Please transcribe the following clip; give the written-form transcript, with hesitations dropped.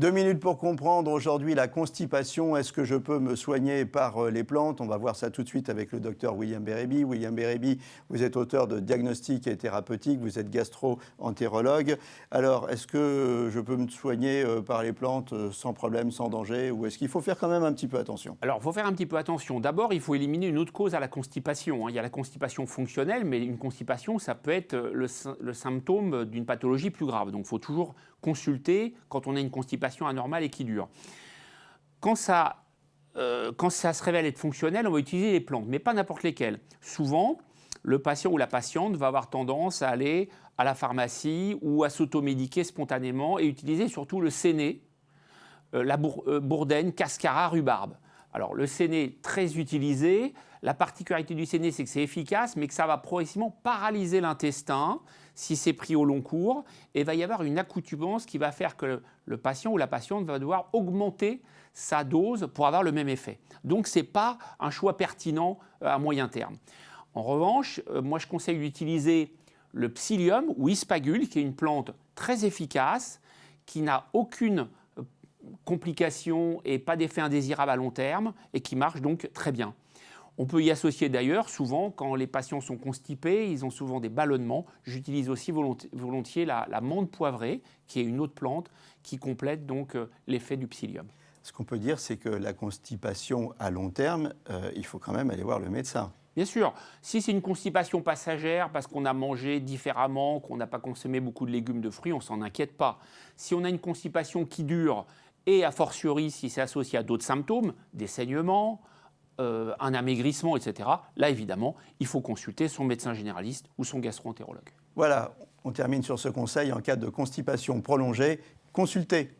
2 minutes pour comprendre aujourd'hui la constipation. Est-ce que je peux me soigner par les plantes? On va voir ça tout de suite avec le docteur William Bérébi. William Bérébi, vous êtes auteur de Diagnostic et thérapeutique, vous êtes gastro-entérologue. Alors, est-ce que je peux me soigner par les plantes sans problème, sans danger, ou est-ce qu'il faut faire quand même un petit peu attention? Alors, il faut faire un petit peu attention. D'abord, il faut éliminer une autre cause à la constipation. Il y a la constipation fonctionnelle, mais une constipation, ça peut être le symptôme d'une pathologie plus grave. Donc, il faut toujours consulter quand on a une constipation anormale et qui dure. Quand ça se révèle être fonctionnel, on va utiliser les plantes, mais pas n'importe lesquelles. Souvent, le patient ou la patiente va avoir tendance à aller à la pharmacie ou à s'automédiquer spontanément et utiliser surtout le séné, la bourdaine, cascara, rhubarbe. Alors le séné, très utilisé. La particularité du séné, c'est que c'est efficace, mais que ça va progressivement paralyser l'intestin si c'est pris au long cours. Et il va y avoir une accoutumance qui va faire que le patient ou la patiente va devoir augmenter sa dose pour avoir le même effet. Donc ce n'est pas un choix pertinent à moyen terme. En revanche, moi je conseille d'utiliser le psyllium ou hispagule, qui est une plante très efficace, qui n'a aucune complications et pas d'effet indésirable à long terme et qui marche donc très bien. On peut y associer d'ailleurs, souvent, quand les patients sont constipés, ils ont souvent des ballonnements. J'utilise aussi volontiers la menthe poivrée, qui est une autre plante qui complète donc l'effet du psyllium. Ce qu'on peut dire, c'est que la constipation à long terme, il faut quand même aller voir le médecin. Bien sûr, si c'est une constipation passagère parce qu'on a mangé différemment, qu'on n'a pas consommé beaucoup de légumes, de fruits, on ne s'en inquiète pas. Si on a une constipation qui dure, et a fortiori si c'est associé à d'autres symptômes, des saignements, un amaigrissement, etc., là évidemment, il faut consulter son médecin généraliste ou son gastro-entérologue. Voilà, on termine sur ce conseil. En cas de constipation prolongée, consultez.